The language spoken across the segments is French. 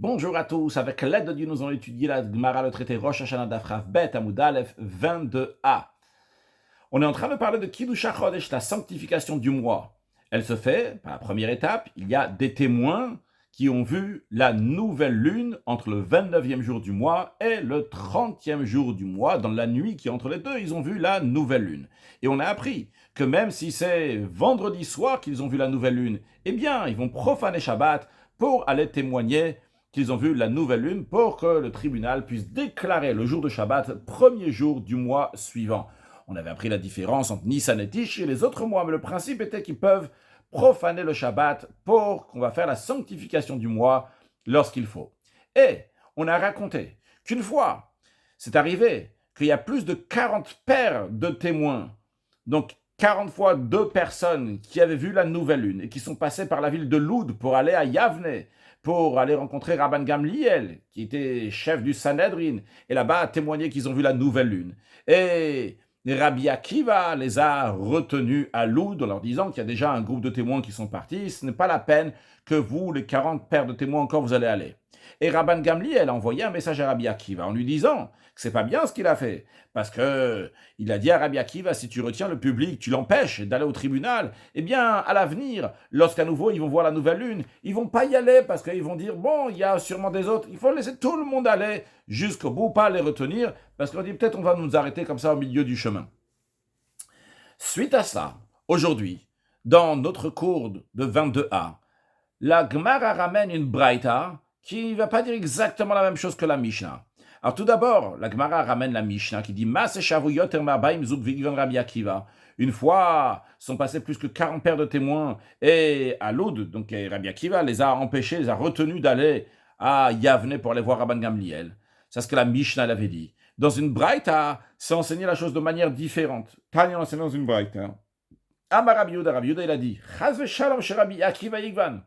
Bonjour à tous, avec l'aide de Dieu, nous allons étudier la Gemara, le traité Rosh Hashanah Daf Rav Bet Amud Aleph 22a. On est en train de parler de Kiddush HaChodesh, la sanctification du mois. Elle se fait, par la première étape, il y a des témoins qui ont vu la nouvelle lune entre le 29e jour du mois et le 30e jour du mois. Dans la nuit qui est entre les deux, ils ont vu la nouvelle lune. Et on a appris que même si c'est vendredi soir qu'ils ont vu la nouvelle lune, eh bien, ils vont profaner Shabbat pour aller témoigner qu'ils ont vu la nouvelle lune pour que le tribunal puisse déclarer le jour de Shabbat, premier jour du mois suivant. On avait appris la différence entre Nissan et Tish et les autres mois, mais le principe était qu'ils peuvent profaner le Shabbat pour qu'on va faire la sanctification du mois lorsqu'il faut. Et on a raconté qu'une fois, c'est arrivé qu'il y a plus de 40 paires de témoins, donc 40 fois 2 personnes qui avaient vu la nouvelle lune et qui sont passées par la ville de Loud pour aller à Yavne, pour aller rencontrer Rabban Gamliel, qui était chef du Sanhedrin, et là-bas a témoigné qu'ils ont vu la nouvelle lune. Et Rabbi Akiva les a retenus à Loud en leur disant qu'il y a déjà un groupe de témoins qui sont partis, ce n'est pas la peine que vous, les 40 paires de témoins encore, vous allez aller. Et Rabban Gamliel a envoyé un message à Rabbi Akiva en lui disant que c'est pas bien ce qu'il a fait, parce que il a dit à Rabbi Akiva, si tu retiens le public, tu l'empêches d'aller au tribunal, eh bien, à l'avenir, lorsqu'à nouveau ils vont voir la nouvelle lune, ils vont pas y aller, parce qu'ils vont dire, bon, il y a sûrement des autres, il faut laisser tout le monde aller jusqu'au bout, pas les retenir, parce qu'on dit, peut-être on va nous arrêter comme ça au milieu du chemin. Suite à ça, aujourd'hui, dans notre cours de 22a, la Gemara ramène une braïta qui ne va pas dire exactement la même chose que la Mishnah. Alors tout d'abord, la Gemara ramène la Mishnah qui dit Mas shavuyot ermabaim zug v'igvan Rabbi Akiva. Une fois, sont passés plus que 40 paires de témoins et à Loud, donc Rabbi Akiva les a empêchés, les a retenus d'aller à Yavne pour aller voir Rabban Gamliel. C'est ce que la Mishnah l'avait dit. Dans une braïta, c'est enseigner la chose de manière différente. Tanya enseigne dans une braïta. Amar Rabbi Yehuda, il a dit Chaz v'shalom chez Rabbi Akiva yigvan.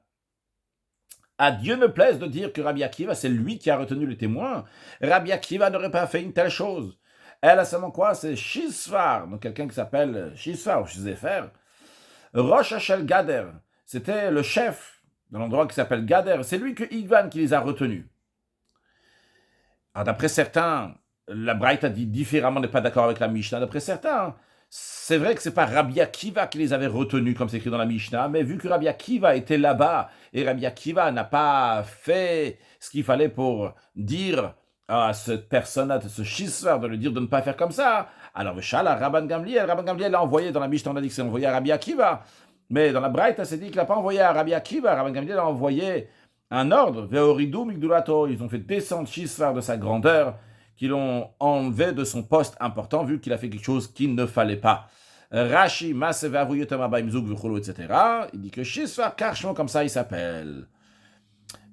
À Dieu ne plaise de dire que Rabbi Akiva, c'est lui qui a retenu les témoins. Rabbi Akiva n'aurait pas fait une telle chose. Elle a seulement quoi? C'est Shisfar, donc quelqu'un qui s'appelle Shisfar ou Shizefer. Rosh Hashel Gader, c'était le chef de l'endroit qui s'appelle Gader. C'est lui que Igvan qui les a retenus. Alors d'après certains, la Braïta dit différemment, n'est pas d'accord avec la Mishnah. D'après certains, c'est vrai que c'est pas Rabbi Akiva qui les avait retenus, comme c'est écrit dans la Mishnah, mais vu que Rabbi Akiva était là-bas, et Rabbi Akiva n'a pas fait ce qu'il fallait pour dire à cette personne-là, ce chiseur, de lui dire de ne pas faire comme ça, alors Rabban Gamliel l'a envoyé dans la Mishnah, on a dit que c'est envoyé à Rabbi Akiva, mais dans la Braïta, c'est dit qu'il n'a pas envoyé à Rabbi Akiva, Rabban Gamliel a envoyé un ordre, Veoridu Migdulato, ils ont fait descendre Shisvar de sa grandeur, qui l'ont enlevé de son poste important, vu qu'il a fait quelque chose qu'il ne fallait pas. Rashi, etc. Il dit que Shisvar Karshmo, comme ça il s'appelle.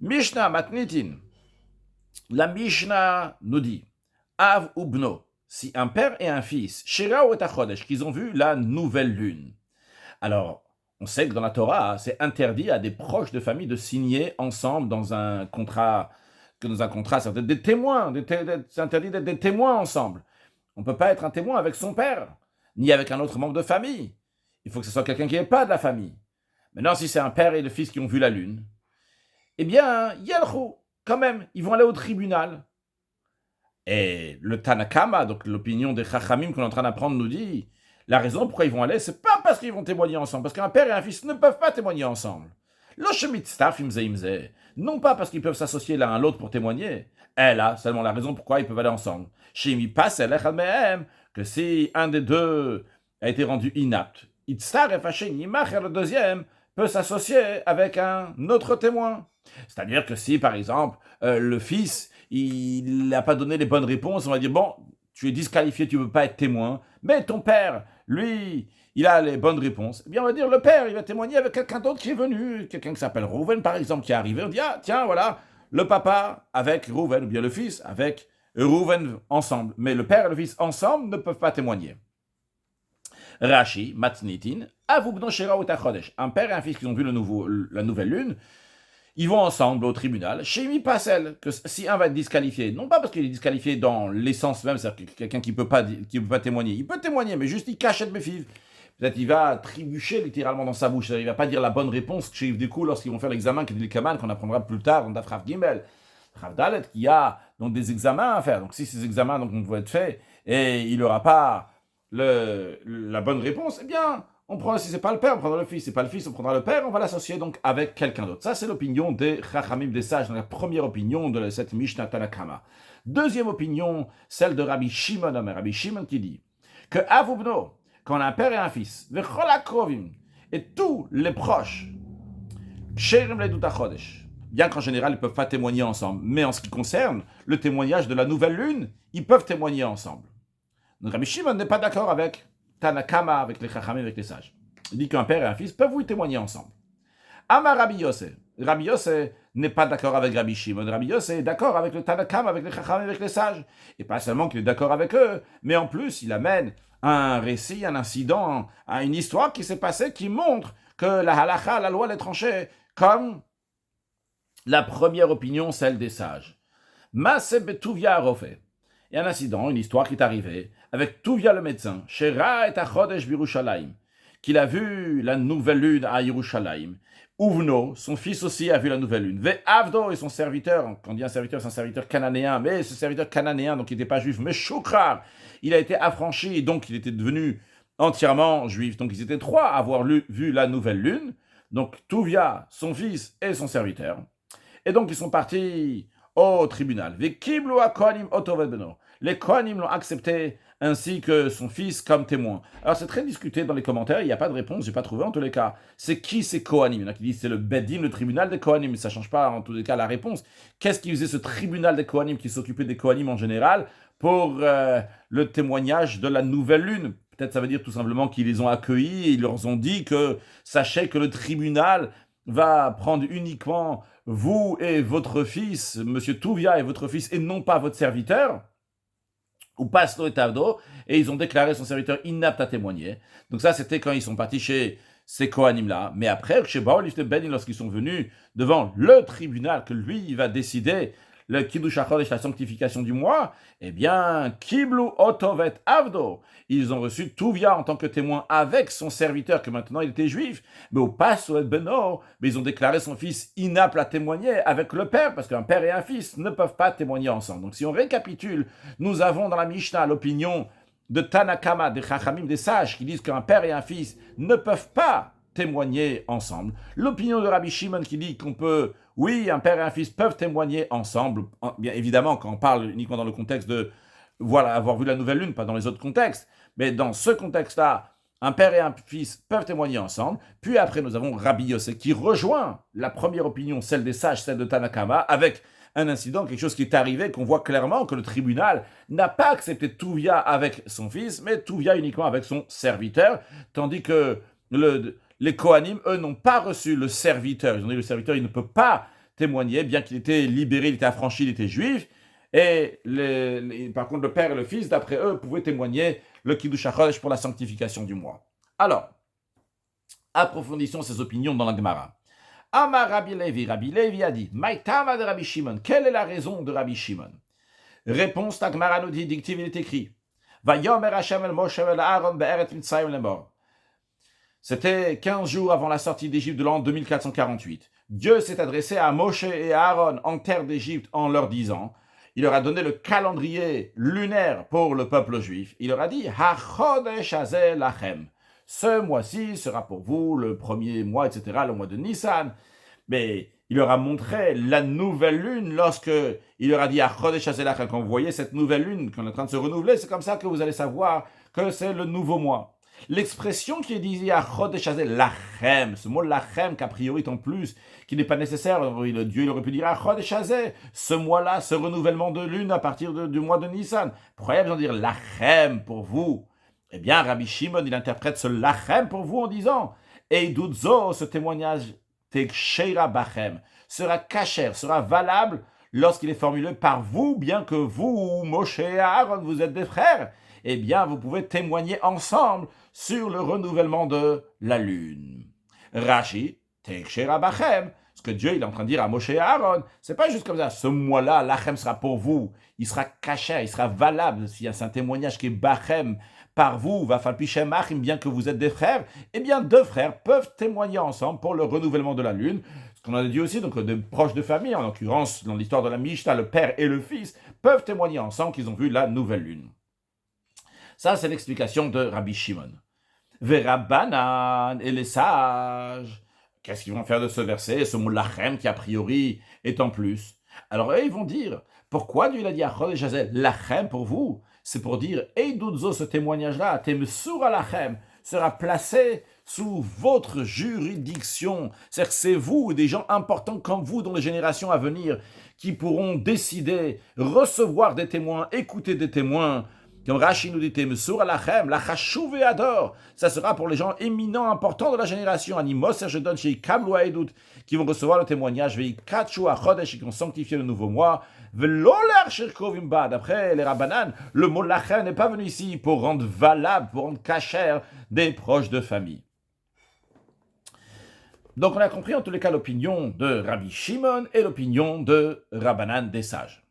Mishnah Matnitin. La Mishnah nous dit Av Ubno, si un père et un fils, Shira ou Etachodesh, qu'ils ont vu la nouvelle lune. Alors, on sait que dans la Torah, c'est interdit à des proches de famille de signer ensemble dans un contrat. Que dans un contrat, c'est des témoins, c'est interdit d'être des témoins ensemble. On ne peut pas être un témoin avec son père, ni avec un autre membre de famille. Il faut que ce soit quelqu'un qui n'est pas de la famille. Maintenant, si c'est un père et le fils qui ont vu la lune, eh bien, Yelchou, quand même, ils vont aller au tribunal. Et le Tanakama, donc l'opinion des Chachamim qu'on est en train d'apprendre, nous dit, la raison pourquoi ils vont aller, c'est pas parce qu'ils vont témoigner ensemble, parce qu'un père et un fils ne peuvent pas témoigner ensemble. Non pas parce qu'ils peuvent s'associer l'un à l'autre pour témoigner, elle a seulement la raison pourquoi ils peuvent aller ensemble. Que si un des deux a été rendu inapte, le deuxième peut s'associer avec un autre témoin. C'est-à-dire que si, par exemple, le fils, il n'a pas donné les bonnes réponses, on va dire, bon, tu es disqualifié, tu ne peux pas être témoin, mais ton père, lui, il a les bonnes réponses, eh bien on va dire le père, il va témoigner avec quelqu'un d'autre qui est venu, quelqu'un qui s'appelle Rouven par exemple, qui est arrivé, on dit, ah tiens, voilà, le papa avec Rouven, ou bien le fils avec Rouven ensemble, mais le père et le fils ensemble ne peuvent pas témoigner. Rashi, Matnitin, Avubno Shera Utachodesh, un père et un fils qui ont vu la nouvelle lune, ils vont ensemble au tribunal, chez Mi Passel, que si un va être disqualifié, non pas parce qu'il est disqualifié dans l'essence même, c'est-à-dire quelqu'un qui peut pas témoigner, il peut témoigner, mais juste il cachette mes filles. Peut-être il va trébucher littéralement dans sa bouche, c'est-à-dire il va pas dire la bonne réponse chez du coup lorsqu'ils vont faire l'examen qu'on apprendra plus tard dans Daf Rav Gimel. Chavdalet, qu'il y a donc des examens à faire. Donc si ces examens donc, vont être faits et il n'aura pas la bonne réponse, eh bien, on prend, si c'est pas le père, on prendra le fils. Si c'est pas le fils, on prendra le père, on va l'associer donc avec quelqu'un d'autre. Ça, c'est l'opinion des Chachamim, des sages, dans la première opinion de cette Mishnah Tanakama. Deuxième opinion, celle de Rabbi Shimon, Rabbi Shimon qui dit que Avubno, quand on a un père et un fils, Vechol Akrovim, et tous les proches, Sherim Ledut HaChodesh, bien qu'en général, ils ne peuvent pas témoigner ensemble, mais en ce qui concerne le témoignage de la nouvelle lune, ils peuvent témoigner ensemble. Donc Rabbi Shimon n'est pas d'accord avec Tanakama, avec les Chachamim, avec les sages. Il dit qu'un père et un fils peuvent y témoigner ensemble. Amar Rabbi Yossé. Rabbi Yossé n'est pas d'accord avec Rabbi Shimon. Rabbi Yossé est d'accord avec le Tanakama, avec les Chachamim, avec les sages. Et pas seulement qu'il est d'accord avec eux, mais en plus, il amène un récit, un incident, une histoire qui s'est passée qui montre que la halakha, la loi, l'est tranchée comme la première opinion, celle des sages. Maase betuvia arofé. Il y a un incident, une histoire qui est arrivée avec Tuvia le médecin, Shera et Achodesh Birushalayim, qu'il a vu la nouvelle lune à Yerushalayim. Uvno, son fils aussi a vu la nouvelle lune. Ve Avdo et son serviteur, quand on dit un serviteur, c'est un serviteur cananéen, mais ce serviteur cananéen, donc il n'était pas juif, mais Shukrar, il a été affranchi, et donc il était devenu entièrement juif. Donc ils étaient trois à avoir vu la nouvelle lune. Donc Tuvia, son fils et son serviteur. Et donc ils sont partis au tribunal. Les Kohanim l'ont accepté ainsi que son fils comme témoin. Alors c'est très discuté dans les commentaires, il n'y a pas de réponse, j'ai pas trouvé en tous les cas. C'est qui ces Kohanim? Il y en a qui disent c'est le Beddin, le tribunal des Kohanim, mais ça ne change pas en tous les cas la réponse. Qu'est-ce qui faisait ce tribunal des Kohanim qui s'occupait des Kohanim en général pour le témoignage de la nouvelle lune? Peut-être ça veut dire tout simplement qu'ils les ont accueillis et ils leur ont dit que sachez que le tribunal va prendre uniquement vous et votre fils, monsieur Tuvia et votre fils, et non pas votre serviteur, ou Pasno et Tavdo, et ils ont déclaré son serviteur inapte à témoigner. Donc ça, c'était quand ils sont partis chez ces Kohanim-là. Mais après, chez Baolif de Benin, lorsqu'ils sont venus devant le tribunal, que lui, il va décider le Kiddush HaChodesh, la sanctification du mois, eh bien, Kiblu Otovet Avdo, ils ont reçu Tuvia en tant que témoin avec son serviteur, que maintenant il était juif, mais au Paso et Beno, mais ils ont déclaré son fils inapte à témoigner avec le père, parce qu'un père et un fils ne peuvent pas témoigner ensemble. Donc si on récapitule, nous avons dans la Mishnah l'opinion de Tanakama, des Chachamim, des sages, qui disent qu'un père et un fils ne peuvent pas témoigner ensemble. L'opinion de Rabbi Shimon qui dit qu'on peut, oui, un père et un fils peuvent témoigner ensemble, bien évidemment quand on parle uniquement dans le contexte de, voilà, avoir vu la nouvelle lune, pas dans les autres contextes, mais dans ce contexte-là, un père et un fils peuvent témoigner ensemble. Puis après, nous avons Rabbi Yossé qui rejoint la première opinion, celle des sages, celle de Tanakama, avec un incident, quelque chose qui est arrivé, qu'on voit clairement que le tribunal n'a pas accepté Tuvia avec son fils, mais Tuvia uniquement avec son serviteur, tandis que les Kohanim, eux, n'ont pas reçu le serviteur. Ils ont dit le serviteur, il ne peut pas témoigner, bien qu'il était libéré, il était affranchi, il était juif. Et par contre, le père et le fils, d'après eux, pouvaient témoigner le Kiddush HaChodesh pour la sanctification du mois. Alors, approfondissons ces opinions dans la Gemara. Amar Rabbi Levi a dit, Maïtama de Rabbi Shimon, quelle est la raison de Rabbi Shimon? Réponse, la Gemara nous dit, dictive, il est écrit, Vayomer Hashem el Moshe el Aaron be'eret Mitzrayim lemor. C'était 15 jours avant la sortie d'Égypte de l'an 2448. Dieu s'est adressé à Moshe et à Aaron en terre d'Égypte en leur disant, il leur a donné le calendrier lunaire pour le peuple juif. Il leur a dit, Ha-chodesh hazeh lachem. Ce mois-ci sera pour vous le premier mois, etc., le mois de Nissan. Mais il leur a montré la nouvelle lune lorsque il leur a dit, Ha-chodesh hazeh lachem. Quand vous voyez cette nouvelle lune qu'on est en train de se renouveler, c'est comme ça que vous allez savoir que c'est le nouveau mois. L'expression qui est disée à Chodesh Hazeh, lachem, ce mot lachem qu'a priori en plus, qui n'est pas nécessaire, Dieu il aurait pu dire à Chodesh Hazeh, ce mois-là, ce renouvellement de lune à partir du mois de Nissan. Pourquoi il y a besoin de dire lachem pour vous? Eh bien, Rabbi Shimon, il interprète ce lachem pour vous en disant, Eidudzo, ce témoignage, teksheira bachem, sera kasher, sera valable lorsqu'il est formulé par vous, bien que vous, Moshe et Aaron, vous êtes des frères. Eh bien, vous pouvez témoigner ensemble sur le renouvellement de la lune. Rashi, Tekshera Bachem, ce que Dieu il est en train de dire à Moshe et à Aaron, c'est pas juste comme ça, ce mois-là, l'Achem sera pour vous, il sera caché, il sera valable, s'il y a un témoignage qui est Bachem par vous, va falpichem achim, bien que vous êtes des frères, eh bien, deux frères peuvent témoigner ensemble pour le renouvellement de la lune, qu'on a dit aussi, donc de proches de famille, en l'occurrence, dans l'histoire de la Mishnah, le père et le fils peuvent témoigner ensemble qu'ils ont vu la nouvelle lune. Ça, c'est l'explication de Rabbi Shimon. Verabanan et les sages, qu'est-ce qu'ils vont faire de ce verset, ce mot lachem qui a priori est en plus? Alors eux, ils vont dire, pourquoi Dieu il a dit à Chodesh Hazel, lachem pour vous? C'est pour dire, Eidudzo, ce témoignage-là, Temsura lachem, sera placé sous votre juridiction. C'est-à-dire que c'est vous, des gens importants comme vous dans les générations à venir, qui pourront décider, recevoir des témoins, écouter des témoins. Comme Rashi nous dit, Temsura lachem, la chachouv et ador. Ça sera pour les gens éminents, importants de la génération. Animos, je donne chez Kablu Aedut, qui vont recevoir le témoignage, Veikachu à Chodesh, qui vont sanctifier le nouveau mois. D'après les Rabbanan, le mot lachem n'est pas venu ici pour rendre valable, pour rendre cachère des proches de famille. Donc on a compris en tous les cas l'opinion de Rabbi Shimon et l'opinion de Rabbanan des sages.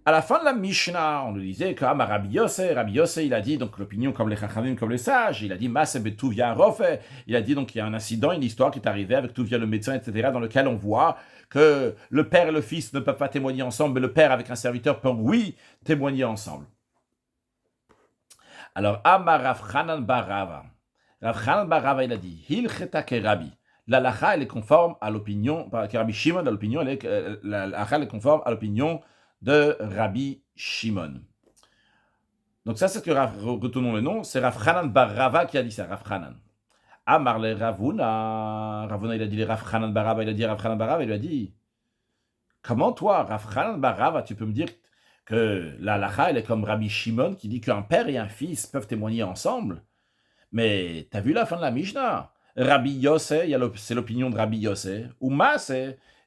À la fin de la Mishnah, on nous disait que Rabbi Yosse, il a dit, donc l'opinion comme les Chachamim, comme les sages, il a dit Maseh betuvia rofe, il a dit donc il y a un incident, une histoire qui est arrivée avec Tuvia le médecin, etc., dans lequel on voit que le père et le fils ne peuvent pas témoigner ensemble, mais le père avec un serviteur peut, oui, témoigner ensemble. Alors, Amar Rav Chanan bar Rava. Rav Chanan bar Rava, il a dit, Hilcheta kerabi. La lacha, elle est conforme à l'opinion, que Rabbi Shimon, la lacha, elle est conforme à l'opinion de Rabbi Shimon. Donc ça, c'est que retenons le nom, c'est Rav Chanan bar Rava qui a dit ça, Rav Chanan. Amar le Ravuna, Ravuna il a dit les Rav Chanan bar Rava, il a dit Rav Chanan bar Rava, il lui a dit, comment toi, Rav Chanan bar Rava, tu peux me dire que la halakha, elle est comme Rabbi Shimon qui dit qu'un père et un fils peuvent témoigner ensemble? Mais t'as vu la fin de la Mishnah? Rabbi Yosse, c'est l'opinion de Rabbi Yosse, ou Masse,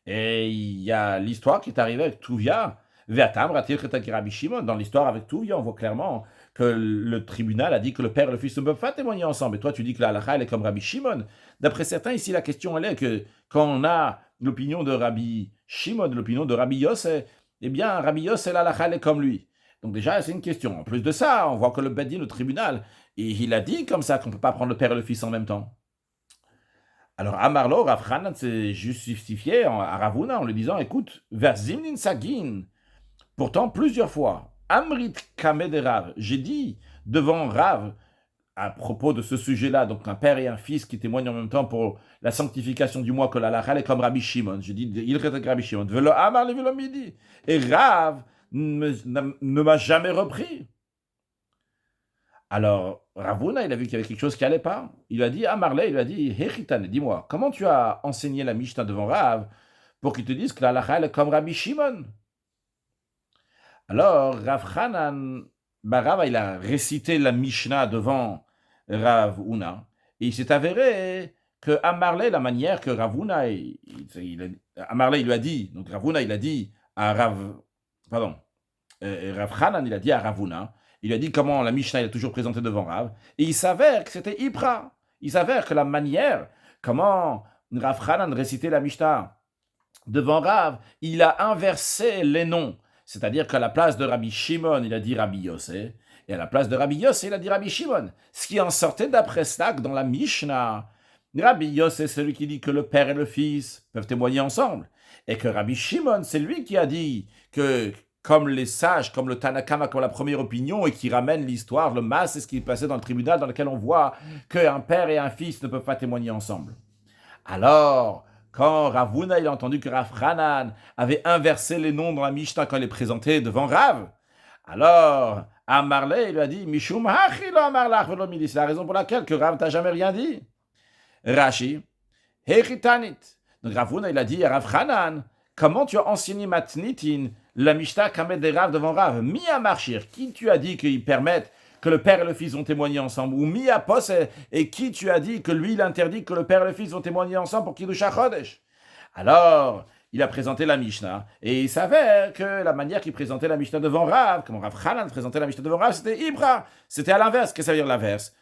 et il y a l'histoire qui est arrivée avec Tuvia. Rabbi Shimon, dans l'histoire avec Tuvia, on voit clairement que le tribunal a dit que le père et le fils ne peuvent pas témoigner ensemble. Et toi, tu dis que la halakha, elle est comme Rabbi Shimon. D'après certains, ici, la question, elle est que quand on a l'opinion de Rabbi Shimon, l'opinion de Rabbi Yosse, eh bien, Rabbi Yosse, la halakha, elle est comme lui. Donc déjà, c'est une question. En plus de ça, on voit que le Beddin, le tribunal, il a dit comme ça qu'on ne peut pas prendre le père et le fils en même temps. Alors, Amarlo, Rav Chanan s'est justifié à Ravuna en lui disant, écoute, vers Zimnin Sagin, pourtant plusieurs fois, Amrit Kamed Rav, j'ai dit devant Rav, à propos de ce sujet-là, donc un père et un fils qui témoignent en même temps pour la sanctification du mois que la halakha est comme Rabbi Shimon. J'ai dit, il est Rabbi Shimon. Velo Amar le Velo Midi. Et Rav ne m'a jamais repris. Alors, Ravuna, il a vu qu'il y avait quelque chose qui n'allait pas. Il lui a dit, Amarle, il lui a dit, Hechitane, dis-moi, comment tu as enseigné la Mishnah devant Rav pour qu'il te dise que la halakha est comme Rabbi Shimon? Alors, Rav Chanan Barava, il a récité la Mishnah devant Rav Huna, et il s'est avéré que Amarle, la manière que Rav Huna, Amarle, il lui a dit, donc Rav Huna, il a dit à Rav Chanan, il a dit à Rav Huna, il lui a dit comment la Mishnah, il a toujours présenté devant Rav, et il s'avère que c'était Ipra. Il s'avère que la manière, comment Rav Chanan récitait la Mishnah devant Rav, il a inversé les noms. C'est-à-dire qu'à la place de Rabbi Shimon, il a dit Rabbi Yosse, et à la place de Rabbi Yosse, il a dit Rabbi Shimon. Ce qui en sortait d'après cela, dans la Mishnah, Rabbi Yosse, c'est celui qui dit que le père et le fils peuvent témoigner ensemble, et que Rabbi Shimon, c'est lui qui a dit que, comme les sages, comme le Tanakama, comme la première opinion, et qui ramène l'histoire, le mas, c'est ce qui est passé dans le tribunal, dans lequel on voit qu'un père et un fils ne peuvent pas témoigner ensemble. Alors, quand Ravuna il a entendu que Rav Chanan avait inversé les noms dans la Mishnah quand il est présenté devant Rav, alors Amarle il lui a dit Mishum hachi lo amarlach velo midi. C'est la raison pour laquelle que Rav t'a jamais rien dit. Rashi, Hechitanit. Donc Ravuna il a dit à Rav Chanan, comment tu as enseigné Matnitin, la Mishnah Kamed de Rav devant Rav? Mi amarchir, qui tu as dit qu'ils permettent que le père et le fils vont témoigner ensemble, ou mi apos, et qui tu as dit que lui, il interdit que le père et le fils vont témoigner ensemble pour Kiddush HaChodesh? Alors, il a présenté la Mishnah, et il s'avère que la manière qu'il présentait la Mishnah devant Rav, comment Rav Chanan présentait la Mishnah devant Rav, c'était Ibra, c'était à l'inverse. Qu'est-ce que ça veut dire l'inverse?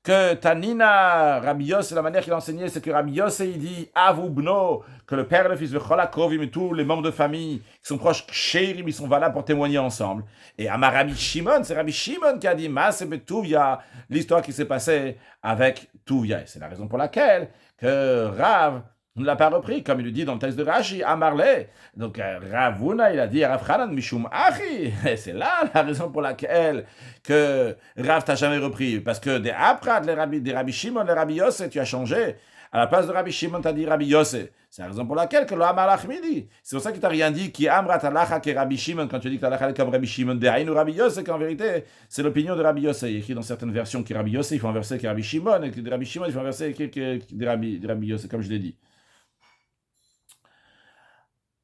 Que Tanina, Rabbi Yosse, la manière qu'il enseignait, c'est que Rabbi Yosse, il dit Avubno, que le père et le fils de Cholakovim et tous les membres de famille qui sont proches, Kshérim, ils sont valables pour témoigner ensemble. Et à Rabbi Shimon, c'est Rabbi Shimon qui a dit Masse Tuvia, l'histoire qui s'est passée avec Tuvia. C'est la raison pour laquelle que Rav ne l'a pas repris, comme il le dit dans le texte de Rashi, Amarle. Donc Ravuna, il a dit Rav Hanan Mishum Achi. Et c'est là la raison pour laquelle que Rav t'a jamais repris. Parce que des Aprat, des Rabbi Shimon, les Rabbi Yossé, tu as changé. À la place de Rabbi Shimon, t'as dit Rabbi Yossé. C'est la raison pour laquelle que le Amalach midi. C'est pour ça qu'il t'a rien dit qui Amrat Alacha qui Rabbi Shimon quand tu dis que l'Alacha est comme Rabbi Shimon. De Haïnou Rabbi Yossé, qu'en vérité, c'est l'opinion de Rabbi Yossé. Il écrit dans certaines versions qui Rabbi Yossé, il faut inverser que Rabbi Shimon, et que de Rabbi Shimon, il faut inverser que Rabbi Yossé, comme je l'ai dit.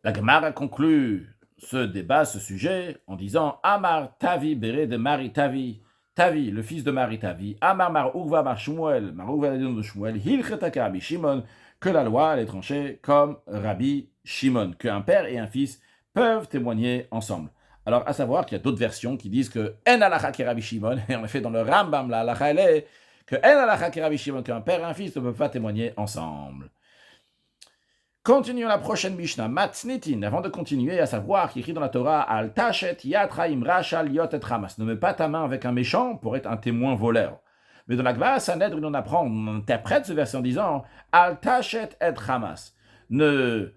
La Gemara conclut ce débat, ce sujet, en disant Amar Tavi Bere de Mari Tavi, Tavi, le fils de Mari Tavi, Amar Mar Ugva Mar Shmuel, Mar Ugva de Shmuel, Hilchetaka Rabbi Shimon, que la loi elle est tranchée comme Rabbi Shimon, qu'un père et un fils peuvent témoigner ensemble. Alors, à savoir qu'il y a d'autres versions qui disent que En Alacha qui Rabbi Shimon, et en effet, dans le Rambam, la Alacha elle est que En Alacha qui Rabbi Shimon, qu'un père et un fils ne peuvent pas témoigner ensemble. Continuons la prochaine Mishnah, Matznitin, avant de continuer, à savoir qu'il écrit dans la Torah, Al Tachet Yatraim Rachal Yot et Hamas, ne mets pas ta main avec un méchant pour être un témoin voleur. Mais dans la Gemara Sanhedrin, on apprend, on interprète ce verset en disant, Al Tachet et Hamas, ne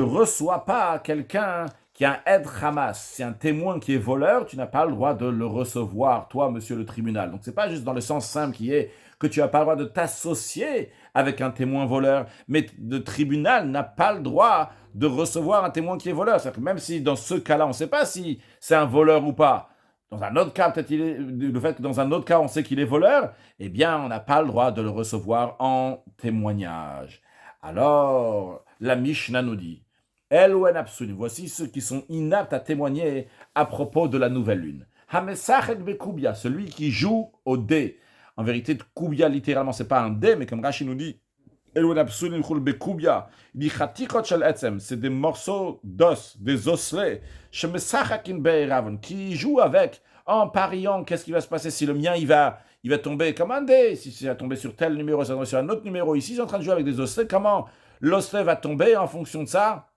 reçois pas quelqu'un qui a un Ed Hamas, c'est un témoin qui est voleur, tu n'as pas le droit de le recevoir, toi, monsieur le tribunal. Donc c'est pas juste dans le sens simple qui est que tu n'as pas le droit de t'associer avec un témoin voleur, mais le tribunal n'a pas le droit de recevoir un témoin qui est voleur. C'est-à-dire que même si dans ce cas-là, on ne sait pas si c'est un voleur ou pas, dans un autre cas, peut-être le fait que dans un autre cas, on sait qu'il est voleur, eh bien, on n'a pas le droit de le recevoir en témoignage. Alors, la Mishnah nous dit, Elouen Absunim, voici ceux qui sont inaptes à témoigner à propos de la nouvelle lune. Hamesachet Bekubia, celui qui joue au dé. En vérité, Koubia, littéralement, c'est pas un dé, mais comme Rashi nous dit, il dit c'est des morceaux d'os, des osselets, qui jouent avec, en pariant, qu'est-ce qui va se passer si le mien, il va tomber comme un dé, si c'est va tomber sur tel numéro, ça va tomber sur un autre numéro. Ici, ils sont en train de jouer avec des osselets, comment l'osselet va tomber en fonction de ça,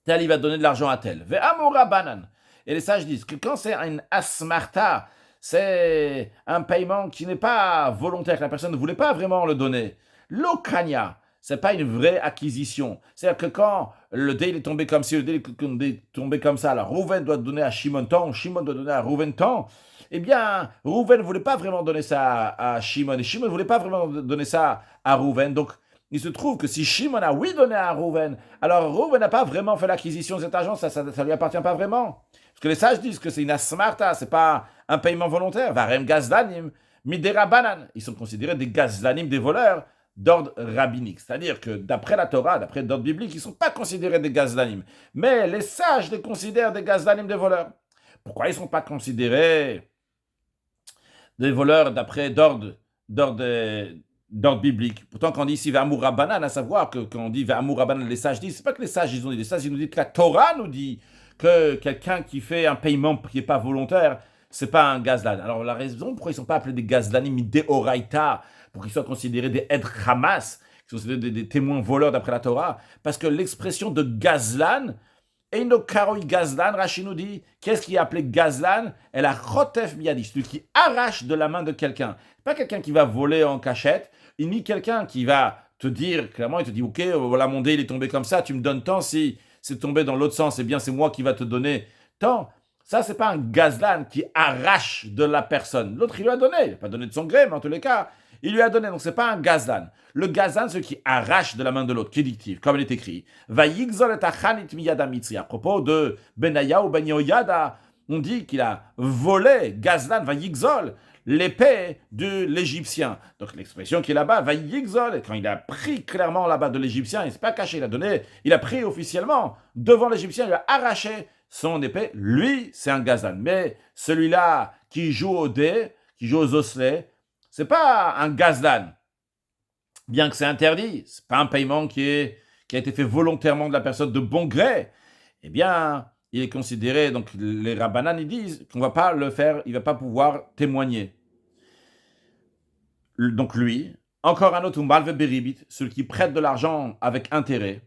tel, il va donner de l'argent à tel. Ve'amura banan. Et les sages disent que quand c'est une asmarta, c'est un paiement qui n'est pas volontaire, que la personne ne voulait pas vraiment le donner. L'okania, c'est pas une vraie acquisition. C'est-à-dire que quand le dé il est tombé comme si le dé est tombé comme ça, alors Rouven doit donner à Shimon tant, Shimon doit donner à Rouven tant, eh bien, Rouven ne voulait pas vraiment donner ça à Shimon, et Shimon ne voulait pas vraiment donner ça à Rouven. Donc, il se trouve que si Shimon a oui donné à Rouven, alors Rouven n'a pas vraiment fait l'acquisition de cet argent, ça lui appartient pas vraiment. Parce que les sages disent que c'est une asmarta, c'est pas un paiement volontaire. Varem gazlanim, midera banan. Ils sont considérés des gazlanim, des voleurs d'ordre rabbinique. C'est-à-dire que d'après la Torah, d'après l'ordre biblique, ils ne sont pas considérés des gazlanim. Mais les sages les considèrent des gazlanim, des voleurs. Pourquoi ils ne sont pas considérés des voleurs d'après d'ordre biblique? Pourtant, quand on dit ici V'amura banan, à savoir que quand on dit V'amura banan, les sages disent, c'est pas que les sages ils ont dit, les sages ils nous disent que la Torah nous dit que quelqu'un qui fait un paiement qui n'est pas volontaire, c'est pas un gazlan. Alors la raison pourquoi ils ne sont pas appelés des gazlanim deoraita, pour qu'ils soient considérés des ed hamas, qui sont considérés des témoins voleurs d'après la Torah, parce que l'expression de gazlan, Eino karoi gazlan, Rashi nous dit, qu'est-ce qui est appelé gazlan? Elle a chotef miyadi, celui qui arrache de la main de quelqu'un. Pas quelqu'un qui va voler en cachette, ni quelqu'un qui va te dire, clairement, il te dit, ok, voilà mon dé, il est tombé comme ça, tu me donnes tant, si c'est tombé dans l'autre sens, eh bien c'est moi qui va te donner tant. Ça, c'est pas un gazlan qui arrache de la personne. L'autre, il lui a donné. Il n'a pas donné de son gré, mais en tous les cas, il lui a donné. Donc, c'est pas un gazlan. Le gazlan, c'est ce qui arrache de la main de l'autre, qui est dictive, comme il est écrit. Va yigzol et achanit miyada mitri. À propos de Benaya ou Ben Yoyada, on dit qu'il a volé, gazlan, va yigzol, l'épée de l'Égyptien. Donc l'expression qui est là-bas, va yigzol, et quand il a pris clairement là-bas de l'Égyptien, il ne s'est pas caché, il a pris officiellement devant l'Égyptien, il a arraché son épée. Lui, c'est un gazlan. Mais celui-là qui joue au dé, qui joue aux osselets, c'est pas un gazlan. Bien que c'est interdit, c'est pas un paiement qui a été fait volontairement de la personne de bon gré. Eh bien, il est considéré, donc les rabbanan ils disent qu'on ne va pas le faire, il ne va pas pouvoir témoigner. Donc lui, encore un autre, malve beribit, celui qui prête de l'argent avec intérêt.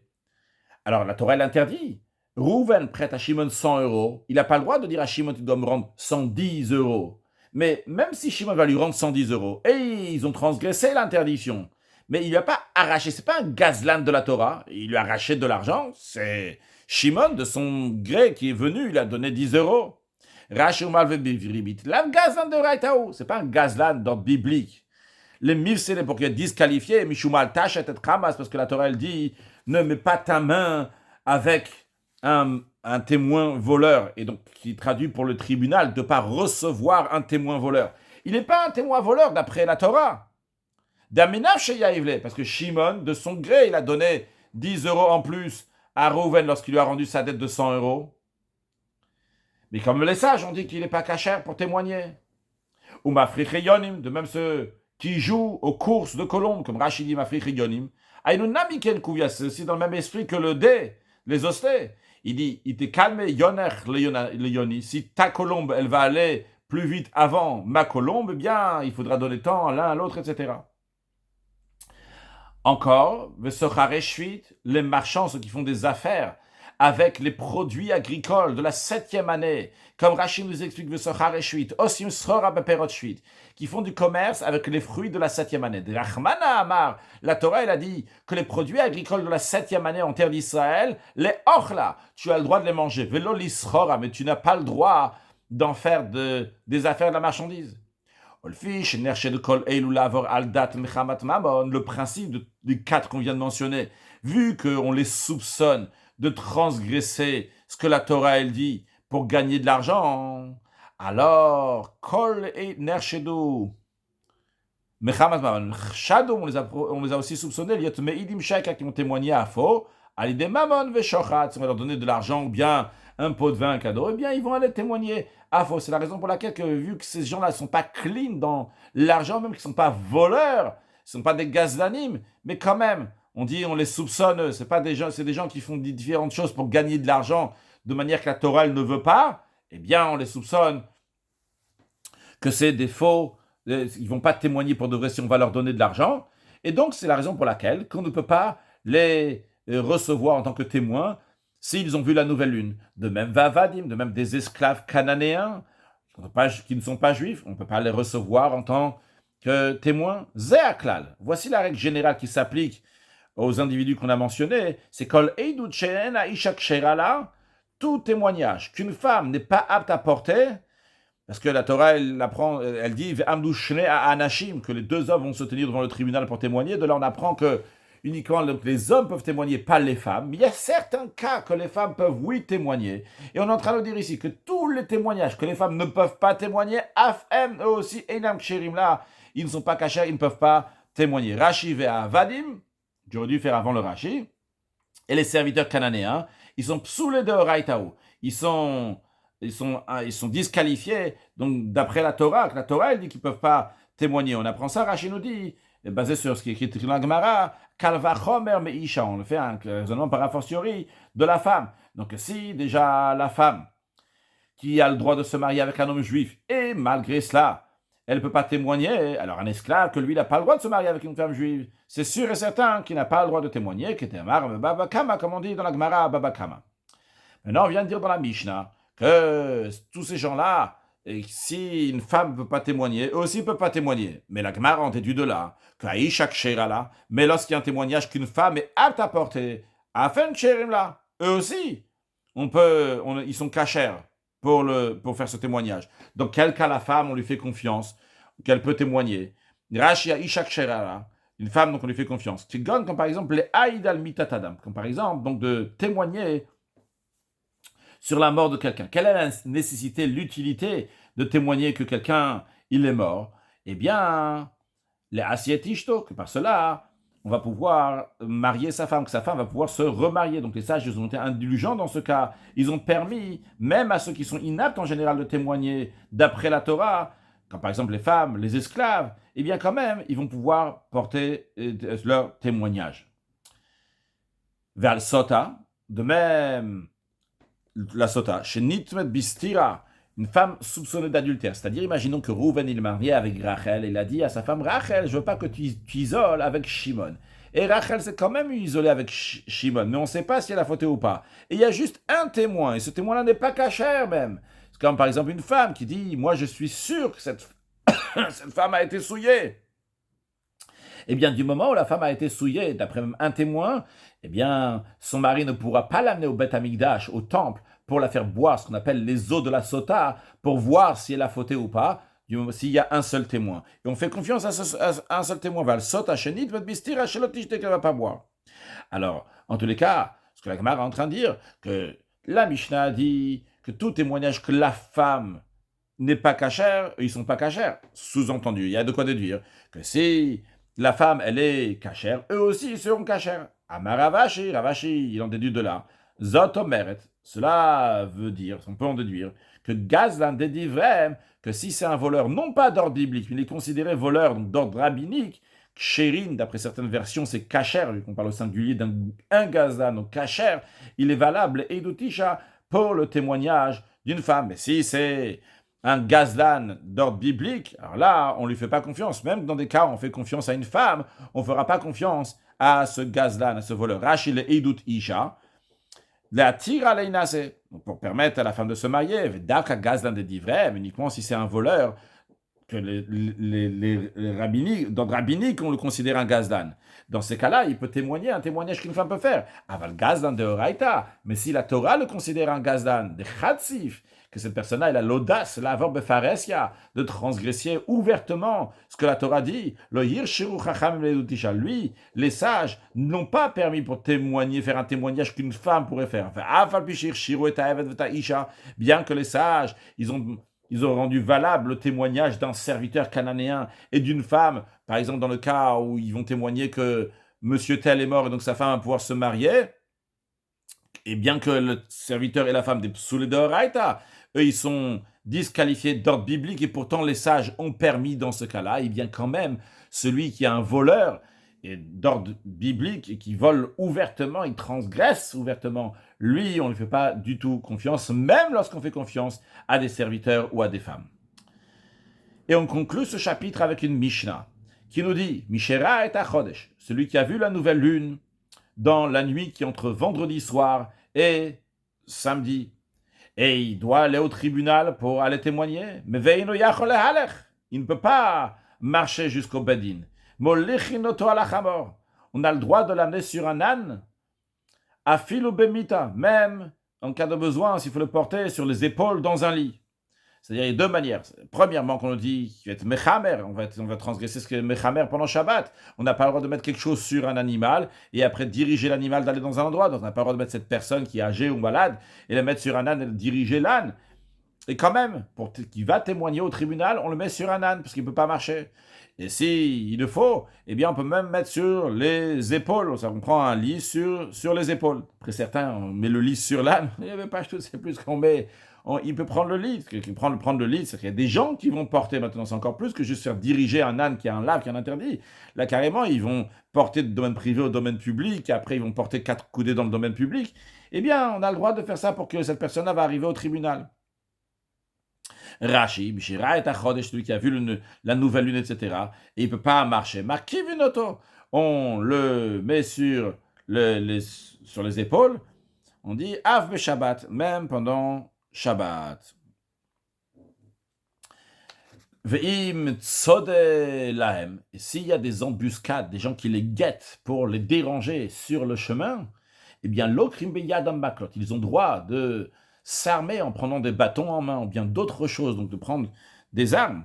Alors la Torah l'interdit. Rouven prête à Shimon 100 euros, il n'a pas le droit de dire à Shimon tu dois me rendre 110 euros. Mais même si Shimon va lui rendre 110 euros, et ils ont transgressé l'interdiction, mais il lui a pas arraché, c'est pas un gazlan de la Torah, il lui a arraché de l'argent, c'est Shimon de son gré qui est venu, il a donné 10 euros. Rashi ou malve bivribit, la gazlan de Raitaou, c'est pas un gazlan d'ordre biblique. Les mifsele pour qu'il est disqualifié, Mishumal Tachet et Khamas, parce que la Torah elle dit ne mets pas ta main avec un témoin voleur, et donc qui traduit pour le tribunal de ne pas recevoir un témoin voleur. Il n'est pas un témoin voleur d'après la Torah. D'aminav chez Yaivle, parce que Shimon, de son gré, il a donné 10 euros en plus à Reuven lorsqu'il lui a rendu sa dette de 100 euros. Mais comme les sages ont dit qu'il n'est pas cachère pour témoigner. Ou Mafrich Yonim, de même ceux qui jouent aux courses de colombes, comme Rachidi Mafrich Yonim. Aïnunami Ken Kouvia, c'est aussi dans le même esprit que le dé, les osselets. Il dit, il t'est calmé, Yoner le Yoni. Si ta colombe, elle va aller plus vite avant ma colombe, eh bien, il faudra donner temps à l'un à l'autre, etc. Encore, les marchands, ceux qui font des affaires avec les produits agricoles de la 7e année, comme Rachid nous explique, qui font du commerce avec les fruits de la 7e année. La Torah, elle a dit que les produits agricoles de la 7e année en terre d'Israël, les ochla, tu as le droit de les manger. Velo l'ishora, mais tu n'as pas le droit d'en faire des affaires de la marchandise. Le principe des 4 qu'on vient de mentionner, vu qu'on les soupçonne de transgresser ce que la Torah elle dit pour gagner de l'argent, alors kol et nershedu on les a aussi soupçonnés qui ont témoigné à faux, on va leur donner de l'argent ou bien un pot de vin, un cadeau, eh bien ils vont aller témoigner à faux. C'est la raison pour laquelle, vu que ces gens-là ne sont pas clean dans l'argent, même qu'ils ne sont pas voleurs, ils ne sont pas des gazdanim, mais quand même, on dit on les soupçonne, c'est des gens qui font différentes choses pour gagner de l'argent de manière que la Torah elle ne veut pas, eh bien on les soupçonne que c'est des faux, ils vont pas témoigner pour de vrai si on va leur donner de l'argent, et donc c'est la raison pour laquelle qu'on ne peut pas les recevoir en tant que témoins s'ils ont vu la nouvelle lune. De même Vavadim, de même des esclaves cananéens qui ne sont pas juifs, on ne peut pas les recevoir en tant que témoins. Zéaklal, voici la règle générale qui s'applique aux individus qu'on a mentionnés, c'est kol eidut she'en ha'isha kshera la, tout témoignage qu'une femme n'est pas apte à porter, parce que la Torah, elle dit Amdu shne anashim, que les 2 hommes vont se tenir devant le tribunal pour témoigner. De là, on apprend que uniquement les hommes peuvent témoigner, pas les femmes. Mais il y a certains cas que les femmes peuvent, oui, témoigner. Et on est en train de dire ici que tous les témoignages que les femmes ne peuvent pas témoigner, afem, eux aussi, enam ksherim là, ils ne sont pas cachés, ils ne peuvent pas témoigner. Rashi ve'a vadim, j'aurais dû faire avant le Rashi, et les serviteurs cananéens, ils sont psoulés de Raitaou. Ils sont disqualifiés, donc d'après la Torah elle dit qu'ils ne peuvent pas témoigner. On apprend ça, Rashi nous dit, basé sur ce qui est écrit dans la Gemara, Kalva Chomer Meisha, on le fait un raisonnement par a fortiori de la femme. Donc si déjà la femme qui a le droit de se marier avec un homme juif, et malgré cela, elle ne peut pas témoigner, alors un esclave que lui n'a pas le droit de se marier avec une femme juive, c'est sûr et certain qu'il n'a pas le droit de témoigner, qui était Amar Baba Kama, comme on dit dans la Gemara, Baba Kama. Maintenant, on vient de dire dans la Mishnah que tous ces gens-là, et si une femme ne peut pas témoigner, eux aussi ne peuvent pas témoigner. Mais la Gemara en déduit de là, qu'Aïcha Kshera là, mais lorsqu'il y a un témoignage qu'une femme est apte à porter, Afen Ksherim là, eux aussi, ils sont cachers pour faire ce témoignage. Dans quel cas la femme, on lui fait confiance, qu'elle peut témoigner. Rashi Aïcha Kshera là, une femme, donc on lui fait confiance. Tigon, comme par exemple les Aïd al Mitatadam, comme par exemple, donc de témoigner sur la mort de quelqu'un. Quelle est la nécessité, l'utilité de témoigner que quelqu'un, il est mort? Eh bien, les asietishto, que par cela, on va pouvoir marier sa femme, que sa femme va pouvoir se remarier. Donc les sages, ils ont été indulgents dans ce cas. Ils ont permis, même à ceux qui sont inaptes en général, de témoigner d'après la Torah, comme par exemple les femmes, les esclaves, eh bien quand même, ils vont pouvoir porter leur témoignage. Vers le sota, de même, la sota, chez Nitmet Bistira, une femme soupçonnée d'adultère. C'est-à-dire, imaginons que Rouven il est marié avec Rachel, et il a dit à sa femme, Rachel, je veux pas que tu isoles avec Shimon. Et Rachel s'est quand même isolée avec Shimon, mais on ne sait pas si elle a fauté ou pas. Et il y a juste un témoin, et ce témoin-là n'est pas cachère même. C'est comme par exemple une femme qui dit, moi je suis sûr que cette femme a été souillée. Eh bien, du moment où la femme a été souillée, d'après même un témoin, eh bien, son mari ne pourra pas l'amener au Beth Amikdash, au temple, pour la faire boire ce qu'on appelle les eaux de la sota, pour voir si elle a fauté ou pas, s'il y a un seul témoin. Et on fait confiance à un seul témoin. Va le sota chenit, va bistir, dès qu'elle va pas boire. Alors, en tous les cas, ce que la Gemara est en train de dire, que la Mishnah a dit que tout témoignage que la femme n'est pas cachère, ils sont pas cachères. Sous-entendu, il y a de quoi déduire que si la femme, elle est cachère, eux aussi, ils seront cachères. Amar Ravashi, Ravashi, il en déduit de là. Zot omeret, cela veut dire, on peut en déduire, que Gazlan dédit vraiment que si c'est un voleur, non pas d'ordre biblique, mais il est considéré voleur, donc d'ordre rabbinique, Kshérin, d'après certaines versions, c'est kasher, vu qu'on parle au singulier d'un Gazlan, donc kasher, il est valable, Eidutisha, pour le témoignage d'une femme. Mais si c'est un gazlan d'ordre biblique, alors là, on ne lui fait pas confiance. Même dans des cas où on fait confiance à une femme, on ne fera pas confiance à ce gazlan, à ce voleur. Rachil Eidut Isha, la tira leinase, pour permettre à la femme de se marier, d'aka gazlan de divrem, uniquement si c'est un voleur, que les rabbiniques, dans le rabbinique, on le considère un gazdan. Dans ces cas-là, il peut témoigner un témoignage qu'une femme peut faire. Aval gazdan de Horaïta. Mais si la Torah le considère un gazdan de Chatzif, que cette personne-là, elle a l'audace, la befaresia, de transgresser ouvertement ce que la Torah dit. Lo yirshiru chacham ledutisha. Lui, les sages n'ont pas permis pour témoigner, faire un témoignage qu'une femme pourrait faire. Bien que les sages, ils ont rendu valable le témoignage d'un serviteur cananéen et d'une femme, par exemple dans le cas où ils vont témoigner que monsieur tel est mort et donc sa femme va pouvoir se marier, et bien que le serviteur et la femme des psoulé de Horaïta, eux ils sont disqualifiés d'ordre biblique et pourtant les sages ont permis dans ce cas-là, et bien quand même celui qui est un voleur et d'ordre biblique et qui vole ouvertement, il transgresse ouvertement, lui, on ne lui fait pas du tout confiance, même lorsqu'on fait confiance à des serviteurs ou à des femmes. Et on conclut ce chapitre avec une Mishnah qui nous dit Mishera et Achodesh, celui qui a vu la nouvelle lune dans la nuit qui est entre vendredi soir et samedi, et il doit aller au tribunal pour aller témoigner, mais veino yachol halech, il ne peut pas marcher jusqu'au bedin. Molichin oto alachamor, on a le droit de l'amener sur un âne, afilu bemita, même en cas de besoin, s'il faut le porter sur les épaules dans un lit. C'est-à-dire, il y a deux manières. Premièrement, qu'on nous dit qu'il va être mechamer, on va transgresser ce que est mechamer pendant Shabbat. On n'a pas le droit de mettre quelque chose sur un animal et après diriger l'animal d'aller dans un endroit. Donc, on n'a pas le droit de mettre cette personne qui est âgée ou malade et la mettre sur un âne et diriger l'âne. Et quand même, qu'il va témoigner au tribunal, on le met sur un âne parce qu'il ne peut pas marcher. Et si il le faut, eh bien, on peut même mettre sur les épaules. On prend un lit sur les épaules. Après, certains, on met le lit sur l'âne. Il n'y avait pas tout, c'est plus qu'on met. Il peut prendre le lit. Prendre le lit, c'est qu'il y a des gens qui vont porter maintenant. C'est encore plus que juste faire diriger un âne qui a un lave, qui est un interdit. Là, carrément, ils vont porter du domaine privé au domaine public. Après, ils vont porter 4 coudées dans le domaine public. Eh bien, on a le droit de faire ça pour que cette personne-là va arriver au tribunal. Rashi, Bishira et Achodesh, celui qui a vu la nouvelle lune, etc. Et il ne peut pas marcher. Markivinoto, on le met sur les épaules. On dit Av Shabbat, même pendant Shabbat. Ve'im tzode lahem. Et s'il y a des embuscades, des gens qui les guettent pour les déranger sur le chemin, eh bien, l'okrim beyadam baklot, ils ont droit de s'armer en prenant des bâtons en main ou bien d'autres choses, donc de prendre des armes.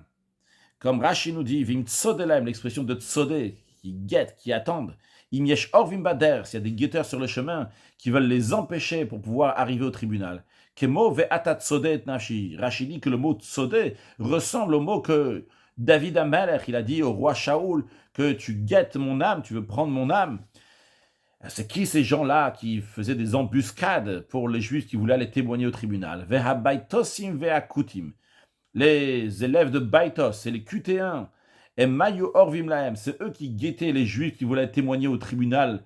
Comme Rashi nous dit, vim tzodelaim, l'expression de tzodé, qui guettent, qui attendent. Im yesh orvim bader, s'il y a des guetteurs sur le chemin qui veulent les empêcher pour pouvoir arriver au tribunal. Kemo ve'ata tzodé et nafshi. Rashi dit que le mot tzodé ressemble au mot que David Amalek, il a dit au roi Shaoul, que tu guettes mon âme, tu veux prendre mon âme. C'est qui ces gens-là qui faisaient des embuscades pour les Juifs qui voulaient aller témoigner au tribunal? Ve'habaitosim ve'akutim. Les élèves de Baitos et les Cutéens, et Mayu Orvim Lahem, c'est eux qui guettaient les Juifs qui voulaient témoigner au tribunal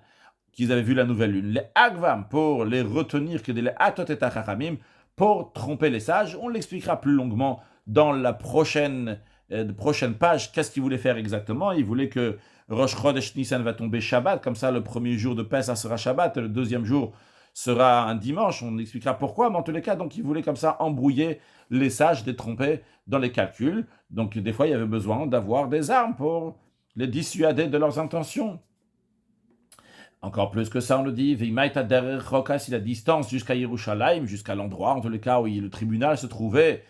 qu'ils avaient vu la nouvelle lune. Les Agvam, pour les retenir, que des Atot et Achachamim, pour tromper les sages. On l'expliquera plus longuement dans la prochaine page. Qu'est-ce qu'ils voulaient faire exactement? Ils voulaient que Rosh Chodesh Nissan va tomber Shabbat, comme ça le premier jour de Pessah sera Shabbat, le deuxième jour sera un dimanche, on expliquera pourquoi, mais en tous les cas, donc ils voulaient comme ça embrouiller les sages, les tromper dans les calculs. Donc des fois, il y avait besoin d'avoir des armes pour les dissuader de leurs intentions. Encore plus que ça, on le dit, si la distance jusqu'à Yerushalayim, jusqu'à l'endroit, en tous les cas où le tribunal se trouvait,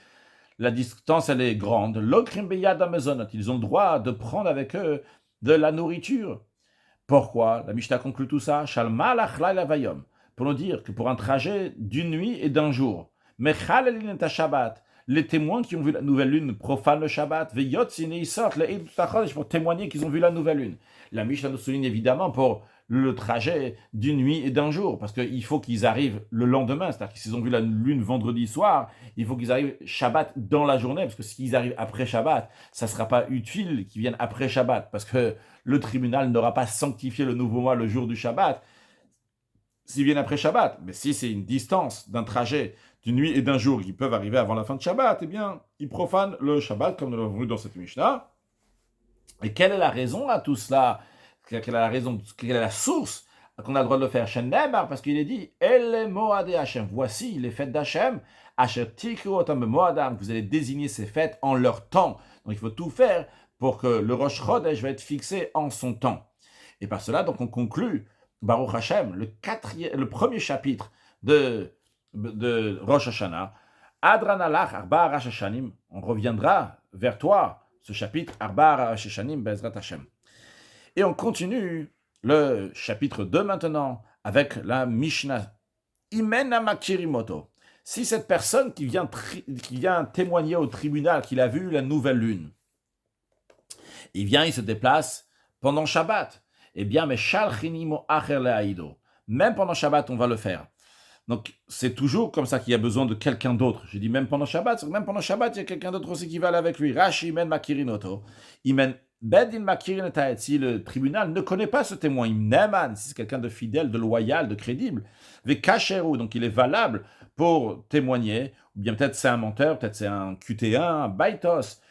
la distance elle est grande. Ils ont le droit de prendre avec eux de la nourriture. Pourquoi? La Mishnah conclut tout ça. Pour nous dire que pour un trajet d'une nuit et d'un jour, les témoins qui ont vu la nouvelle lune profanent le Shabbat, ils sortent pour témoigner qu'ils ont vu la nouvelle lune. La Mishnah nous souligne évidemment pour le trajet d'une nuit et d'un jour, parce qu'il faut qu'ils arrivent le lendemain, c'est-à-dire qu'ils ont vu la lune vendredi soir, il faut qu'ils arrivent Shabbat dans la journée, parce que s'ils arrivent après Shabbat, ça ne sera pas utile qu'ils viennent après Shabbat, parce que le tribunal n'aura pas sanctifié le nouveau mois le jour du Shabbat, s'ils viennent après Shabbat. Mais si c'est une distance d'un trajet d'une nuit et d'un jour qui peuvent arriver avant la fin de Shabbat, eh bien, ils profanent le Shabbat, comme nous l'avons vu dans cette Mishnah. Et quelle est la raison à tout cela? Quelle est la raison, quelle est la source qu'on a le droit de le faire? Parce qu'il est dit, El Moadé Hashem, voici les fêtes d'Hachem, vous allez désigner ces fêtes en leur temps. Donc il faut tout faire pour que le Rosh Chodesh va être fixé en son temps. Et par cela, donc on conclut, Baruch Hashem, le premier chapitre de Rosh Hashanah, Adranalach Arba Rosh Hashanim, on reviendra vers toi, ce chapitre, Arba Rosh Hashanim, Bezrat Hashem. Et on continue le chapitre 2 maintenant avec la Mishnah. Imena Makirimoto. Si cette personne qui vient témoigner au tribunal qu'il a vu la nouvelle lune, il se déplace pendant Shabbat, eh bien, mais Shalchinimo Acher Le'aido. Même pendant Shabbat, on va le faire. Donc, c'est toujours comme ça qu'il y a besoin de quelqu'un d'autre. Je dis même pendant Shabbat, il y a quelqu'un d'autre aussi qui va aller avec lui. Rashi Imen Makirinoto. Imen Bedin Makirin Taet. Si le tribunal ne connaît pas ce témoin, Imneman, si c'est quelqu'un de fidèle, de loyal, de crédible, Vekasheru, donc il est valable pour témoigner, ou bien peut-être c'est un menteur, peut-être c'est un QT1, un Baitos,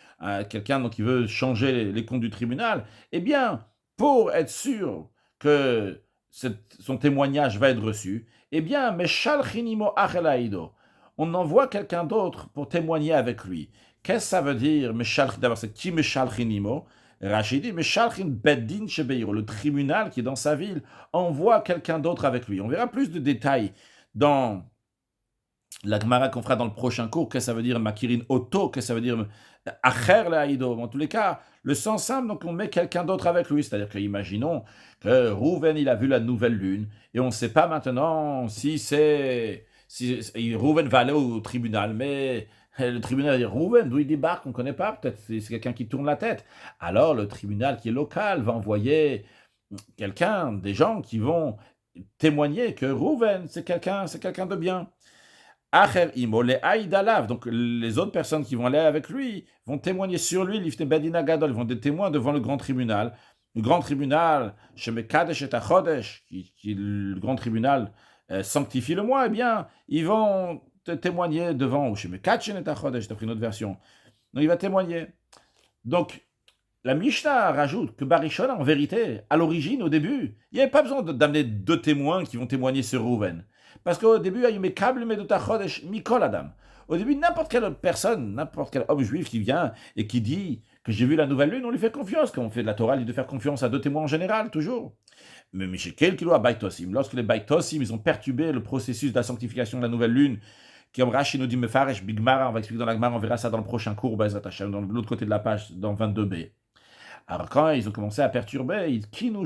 quelqu'un donc qui veut changer les comptes du tribunal, eh bien, pour être sûr que son témoignage va être reçu, eh bien, Meshalchinimo Achelaido, on envoie quelqu'un d'autre pour témoigner avec lui. Qu'est-ce que ça veut dire? D'abord, c'est qui Meshalchinimo? Rachid dit Meshalchin Beddin Shebeiro, le tribunal qui est dans sa ville, envoie quelqu'un d'autre avec lui. On verra plus de détails dans la Gemara qu'on fera dans le prochain cours. Qu'est-ce que ça veut dire Makirin Oto? Qu'est-ce que ça veut dire Acher Leaido? En tous les cas, le sens simple, donc on met quelqu'un d'autre avec lui. C'est-à-dire que, imaginons que Rouven, il a vu la nouvelle lune, et on ne sait pas maintenant si Rouven va aller au tribunal, mais le tribunal va dire Rouven, d'où il débarque, on ne connaît pas, peut-être c'est quelqu'un qui tourne la tête. Alors le tribunal qui est local va envoyer des gens qui vont témoigner que Rouven, c'est quelqu'un de bien. Acher imo le aïdalav, donc les autres personnes qui vont aller avec lui vont témoigner sur lui, l'ifte bedina gadol, ils vont être témoins devant le grand tribunal. Le grand tribunal, shemekadesh et achodesh, le grand tribunal sanctifie le mois, eh bien, ils vont témoigner devant, ou shemekadesh et achodesh, d'après une autre version. Donc il va témoigner. Donc, la Mishnah rajoute que Barishon, en vérité, à l'origine, au début, il n'y avait pas besoin d'amener deux témoins qui vont témoigner sur Rouven. Parce qu'au début, au début, n'importe quelle personne, n'importe quel homme juif qui vient et qui dit que j'ai vu la nouvelle lune, on lui fait confiance. Comme on fait de la Torah, il dit de faire confiance à deux témoins en général, toujours. Mais Michel Kilo Baitosim, lorsque les Baitosim, ils ont perturbé le processus de la sanctification de la nouvelle lune, comme Rashi nous dit Mefaresh Bigmara, on va expliquer dans la Gemara, on verra ça dans le prochain cours, dans l'autre côté de la page, dans 22b. Alors quand ils ont commencé à perturber, ils ont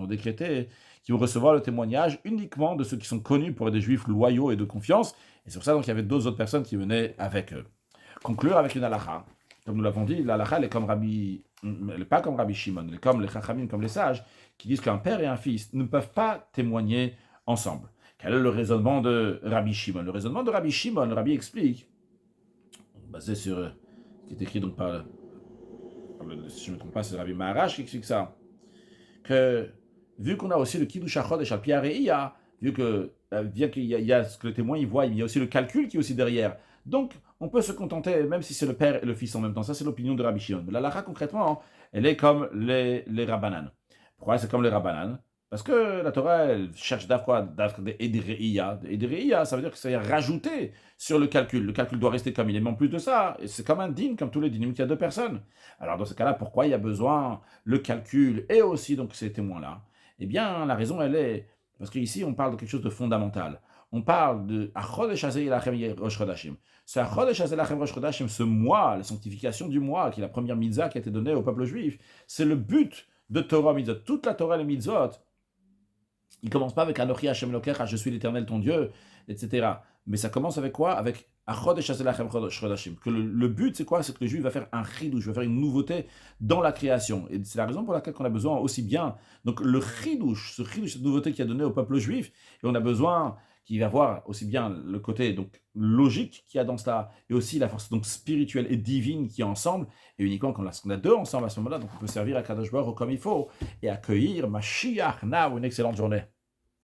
décrété qu'ils vont recevoir le témoignage uniquement de ceux qui sont connus pour être des juifs loyaux et de confiance. Et c'est pour ça donc, il y avait d'autres autres personnes qui venaient avec eux. Conclure avec une halakha. Comme nous l'avons dit, l'halakha, elle n'est pas comme Rabbi Shimon, elle est comme les chachamim, comme les sages, qui disent qu'un père et un fils ne peuvent pas témoigner ensemble. Quel est le raisonnement de Rabbi Shimon? Le raisonnement de Rabbi Shimon, le Rabbi explique, basé sur ce qui est écrit donc par si je ne me trompe pas, c'est Rabbi Maharash qui explique ça, que vu qu'on a aussi le Kiddush HaChodesh al Pi HaRe'iyah, vu qu'il y a ce que le témoin il voit, il y a aussi le calcul qui est aussi derrière. Donc, on peut se contenter, même si c'est le père et le fils en même temps. Ça, c'est l'opinion de Rabbi Shimon. Mais la halakha, concrètement, elle est comme les Rabbanan. Pourquoi c'est comme les Rabbanan? Parce que la Torah, elle cherche d'afra des Edreia. Edreia, ça veut dire que c'est rajouté sur le calcul. Le calcul doit rester comme il est, mais en plus de ça, et c'est comme un din, comme tous les dîmes, il y a deux personnes. Alors dans ce cas-là, pourquoi il y a besoin le calcul et aussi donc ces témoins-là? Eh bien, la raison, elle est, parce qu'ici, on parle de quelque chose de fondamental. On parle de Achodesh Hazeh Elachem Rosh Chodashim. Ce Achodesh Hazeh Elachem Rosh Chodashim, ce mois, la sanctification du mois, qui est la première mitzvah qui a été donnée au peuple juif, c'est le but de Torah mitzvot. Toute la Torah et les mitzvot, il commence pas avec Anochi Hashem Elokecha, je suis l'Éternel ton Dieu, etc. Mais ça commence avec quoi? Avec Achodesh Hazeh Elachem Rosh Chodashim. Que le but, c'est quoi? C'est que le juif va faire un chidouche, va faire une nouveauté dans la création. Et c'est la raison pour laquelle on a besoin aussi bien. Donc le chidouche, cette nouveauté qui a donné au peuple juif, et on a besoin qu'il va voir aussi bien le côté donc logique qu'il y a dans cela, et aussi la force donc spirituelle et divine qui est ensemble, et uniquement quand on a deux ensemble à ce moment-là, donc on peut servir à Kadosh Baruch Hu comme il faut, et accueillir Mashiach Now. Une excellente journée.